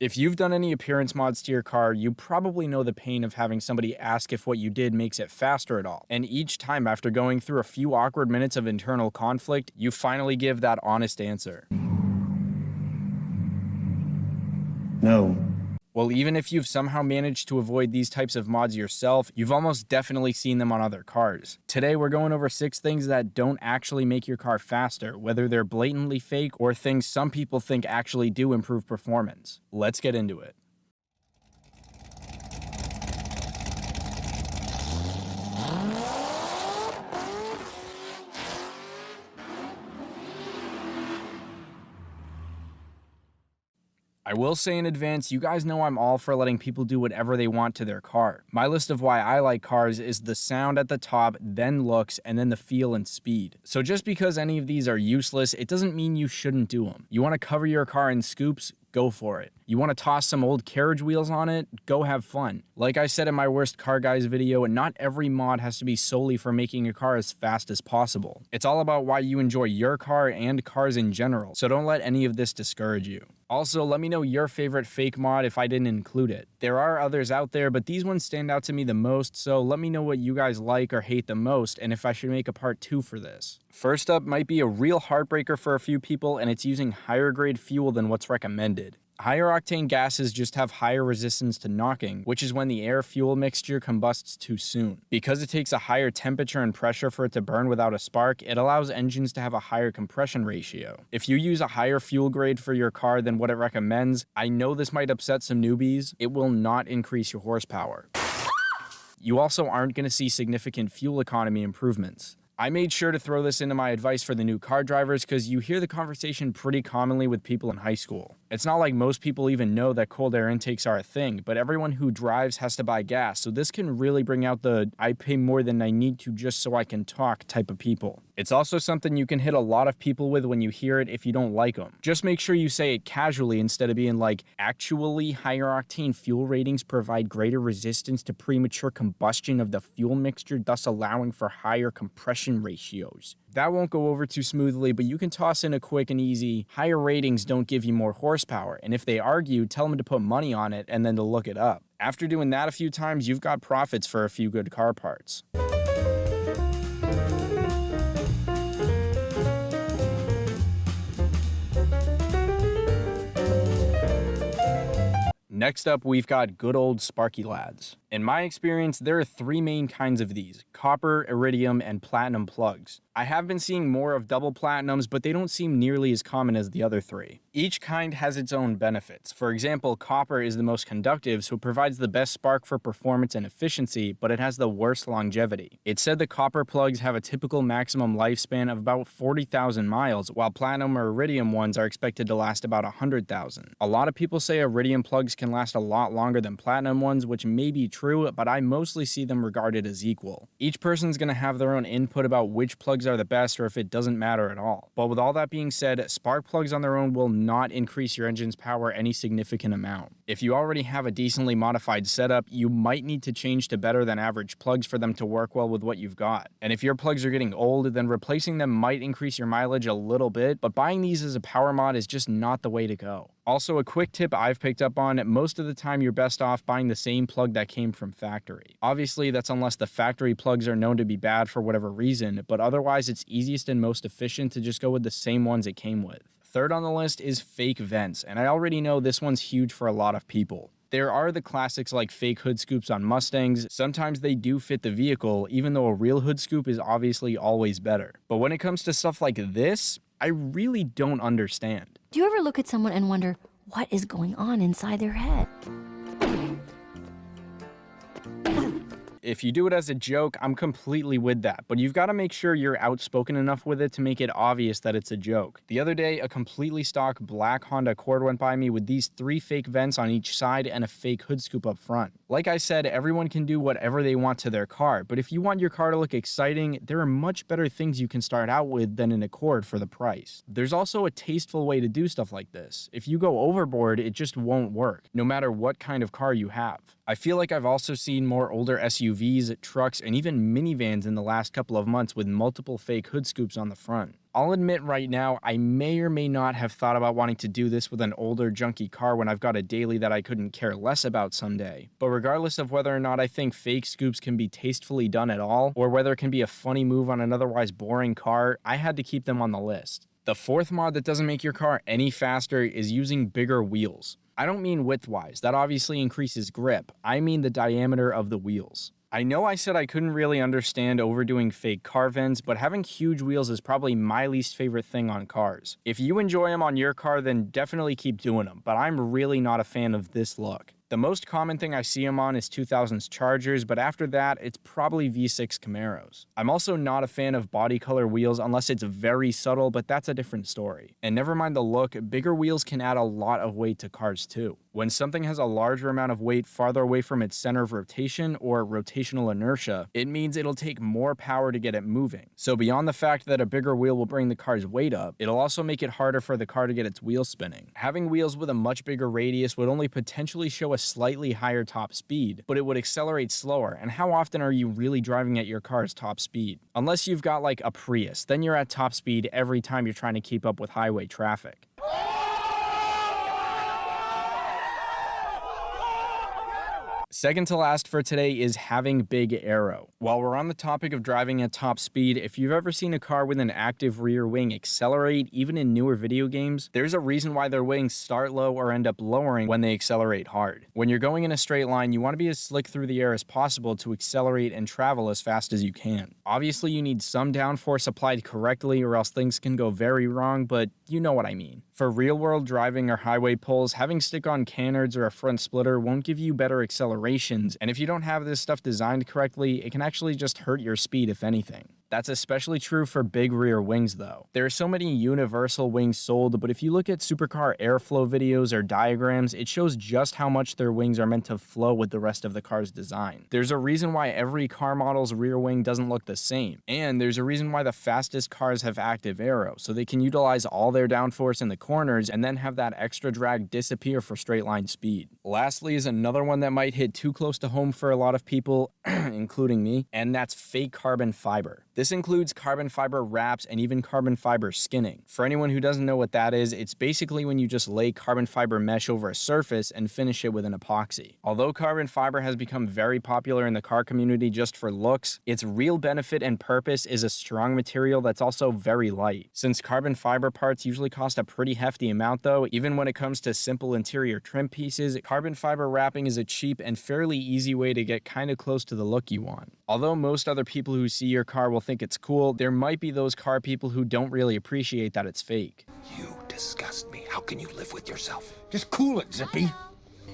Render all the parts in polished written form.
If you've done any appearance mods to your car, you probably know the pain of having somebody ask if what you did makes it faster at all. And each time after going through a few awkward minutes of internal conflict, you finally give that honest answer. No. Well, even if you've somehow managed to avoid these types of mods yourself, you've almost definitely seen them on other cars. Today, we're going over 6 things that don't actually make your car faster, whether they're blatantly fake or things some people think actually do improve performance. Let's get into it. I will say in advance, you guys know I'm all for letting people do whatever they want to their car. My list of why I like cars is the sound at the top, then looks, and then the feel and speed. So just because any of these are useless, it doesn't mean you shouldn't do them. You want to cover your car in scoops? Go for it. You want to toss some old carriage wheels on it? Go have fun. Like I said in my worst car guys video, not every mod has to be solely for making a car as fast as possible. It's all about why you enjoy your car and cars in general, so don't let any of this discourage you. Also, let me know your favorite fake mod if I didn't include it. There are others out there, but these ones stand out to me the most, so let me know what you guys like or hate the most, and if I should make a part 2 for this. First up might be a real heartbreaker for a few people, and it's using higher grade fuel than what's recommended. Higher octane gases just have higher resistance to knocking, which is when the air-fuel mixture combusts too soon. Because it takes a higher temperature and pressure for it to burn without a spark, it allows engines to have a higher compression ratio. If you use a higher fuel grade for your car than what it recommends, I know this might upset some newbies, it will not increase your horsepower. You also aren't going to see significant fuel economy improvements. I made sure to throw this into my advice for the new car drivers because you hear the conversation pretty commonly with people in high school. It's not like most people even know that cold air intakes are a thing, but everyone who drives has to buy gas, so this can really bring out the I pay more than I need to just so I can talk type of people. It's also something you can hit a lot of people with when you hear it if you don't like them. Just make sure you say it casually instead of being like, actually, higher octane fuel ratings provide greater resistance to premature combustion of the fuel mixture, thus allowing for higher compression ratios. That won't go over too smoothly, but you can toss in a quick and easy, higher ratings don't give you more horsepower, and if they argue, tell them to put money on it and then to look it up. After doing that a few times, you've got profits for a few good car parts. Next up, we've got good old Sparky Lads. In my experience, there are 3 main kinds of these: copper, iridium, and platinum plugs. I have been seeing more of double platinums, but they don't seem nearly as common as the other 3. Each kind has its own benefits. For example, copper is the most conductive, so it provides the best spark for performance and efficiency, but it has the worst longevity. It's said the copper plugs have a typical maximum lifespan of about 40,000 miles, while platinum or iridium ones are expected to last about 100,000. A lot of people say iridium plugs can last a lot longer than platinum ones, which may be true, but I mostly see them regarded as equal. Each person's going to have their own input about which plugs are the best or if it doesn't matter at all. But with all that being said, spark plugs on their own will not increase your engine's power any significant amount. If you already have a decently modified setup, you might need to change to better than average plugs for them to work well with what you've got. And if your plugs are getting old, then replacing them might increase your mileage a little bit, but buying these as a power mod is just not the way to go. Also, a quick tip I've picked up on, most of the time you're best off buying the same plug that came from factory. Obviously, that's unless the factory plugs are known to be bad for whatever reason, but otherwise it's easiest and most efficient to just go with the same ones it came with. Third on the list is fake vents, and I already know this one's huge for a lot of people. There are the classics like fake hood scoops on Mustangs. Sometimes they do fit the vehicle, even though a real hood scoop is obviously always better. But when it comes to stuff like this, I really don't understand. Do you ever look at someone and wonder what is going on inside their head? If you do it as a joke, I'm completely with that, but you've got to make sure you're outspoken enough with it to make it obvious that it's a joke. The other day, a completely stock black Honda Accord went by me with these 3 fake vents on each side and a fake hood scoop up front. Like I said, everyone can do whatever they want to their car, but if you want your car to look exciting, there are much better things you can start out with than an Accord for the price. There's also a tasteful way to do stuff like this. If you go overboard, it just won't work, no matter what kind of car you have. I feel like I've also seen more older SUVs SUVs, trucks, and even minivans in the last couple of months with multiple fake hood scoops on the front. I'll admit right now, I may or may not have thought about wanting to do this with an older, junky car when I've got a daily that I couldn't care less about someday. But regardless of whether or not I think fake scoops can be tastefully done at all, or whether it can be a funny move on an otherwise boring car, I had to keep them on the list. The fourth mod that doesn't make your car any faster is using bigger wheels. I don't mean width-wise, that obviously increases grip, I mean the diameter of the wheels. I know I said I couldn't really understand overdoing fake car vents, but having huge wheels is probably my least favorite thing on cars. If you enjoy them on your car, then definitely keep doing them, but I'm really not a fan of this look. The most common thing I see them on is 2000s Chargers, but after that, it's probably V6 Camaros. I'm also not a fan of body color wheels unless it's very subtle, but that's a different story. And never mind the look, bigger wheels can add a lot of weight to cars too. When something has a larger amount of weight farther away from its center of rotation or rotational inertia, it means it'll take more power to get it moving. So beyond the fact that a bigger wheel will bring the car's weight up, it'll also make it harder for the car to get its wheels spinning. Having wheels with a much bigger radius would only potentially show a slightly higher top speed, but it would accelerate slower, and how often are you really driving at your car's top speed? Unless you've got like a Prius, then you're at top speed every time you're trying to keep up with highway traffic. Second to last for today is having big aero. While we're on the topic of driving at top speed, if you've ever seen a car with an active rear wing accelerate, even in newer video games, there's a reason why their wings start low or end up lowering when they accelerate hard. When you're going in a straight line, you want to be as slick through the air as possible to accelerate and travel as fast as you can. Obviously, you need some downforce applied correctly or else things can go very wrong, but you know what I mean. For real-world driving or highway pulls, having stick-on canards or a front splitter won't give you better accelerations, and if you don't have this stuff designed correctly, it can actually just hurt your speed if anything. That's especially true for big rear wings though. There are so many universal wings sold, but if you look at supercar airflow videos or diagrams, it shows just how much their wings are meant to flow with the rest of the car's design. There's a reason why every car model's rear wing doesn't look the same, and there's a reason why the fastest cars have active aero, so they can utilize all their downforce in the corners and then have that extra drag disappear for straight line speed. Lastly is another one that might hit too close to home for a lot of people, including me, and that's fake carbon fiber. This includes carbon fiber wraps and even carbon fiber skinning. For anyone who doesn't know what that is, it's basically when you just lay carbon fiber mesh over a surface and finish it with an epoxy. Although carbon fiber has become very popular in the car community just for looks, its real benefit and purpose is a strong material that's also very light. Since carbon fiber parts usually cost a pretty hefty amount though, even when it comes to simple interior trim pieces, carbon fiber wrapping is a cheap and fairly easy way to get kind of close to the look you want. Although most other people who see your car will think it's cool, there might be those car people who don't really appreciate that it's fake. You disgust me. How can you live with yourself? Just cool it, Zippy.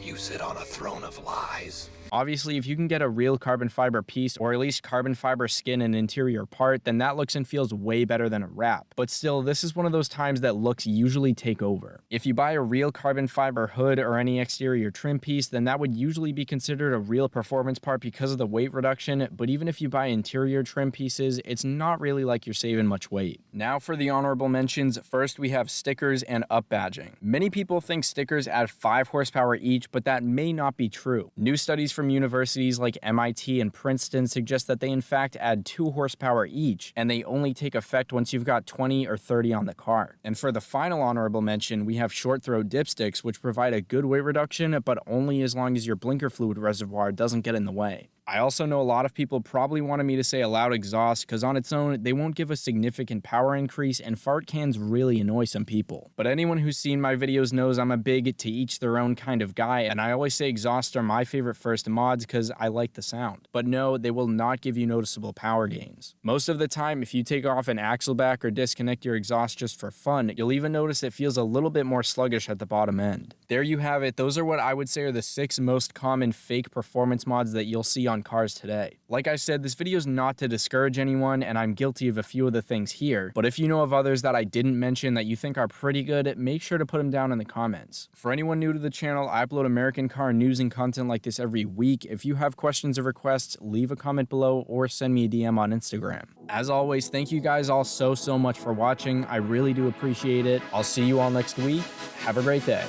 You sit on a throne of lies. Obviously, if you can get a real carbon fiber piece, or at least carbon fiber skin and interior part, then that looks and feels way better than a wrap. But still, this is one of those times that looks usually take over. If you buy a real carbon fiber hood or any exterior trim piece, then that would usually be considered a real performance part because of the weight reduction, but even if you buy interior trim pieces, it's not really like you're saving much weight. Now for the honorable mentions, first we have stickers and up badging. Many people think stickers add 5 horsepower each, but that may not be true. New studies from universities like MIT and Princeton suggest that they in fact add 2 horsepower each, and they only take effect once you've got 20 or 30 on the car. And for the final honorable mention, we have short throw dipsticks, which provide a good weight reduction, but only as long as your blinker fluid reservoir doesn't get in the way. I also know a lot of people probably wanted me to say a loud exhaust because on its own, they won't give a significant power increase and fart cans really annoy some people. But anyone who's seen my videos knows I'm a big to each their own kind of guy, and I always say exhausts are my favorite first mods because I like the sound. But no, they will not give you noticeable power gains. Most of the time, if you take off an axle back or disconnect your exhaust just for fun, you'll even notice it feels a little bit more sluggish at the bottom end. There you have it. Those are what I would say are the 6 most common fake performance mods that you'll see on cars today. Like I said, this video is not to discourage anyone, and I'm guilty of a few of the things here, but if you know of others that I didn't mention that you think are pretty good, make sure to put them down in the comments. For anyone new to the channel, I upload American car news and content like this every week. If you have questions or requests, leave a comment below or send me a DM on Instagram. As always, thank you guys all so much for watching. I really do appreciate it. I'll see you all next week. Have a great day.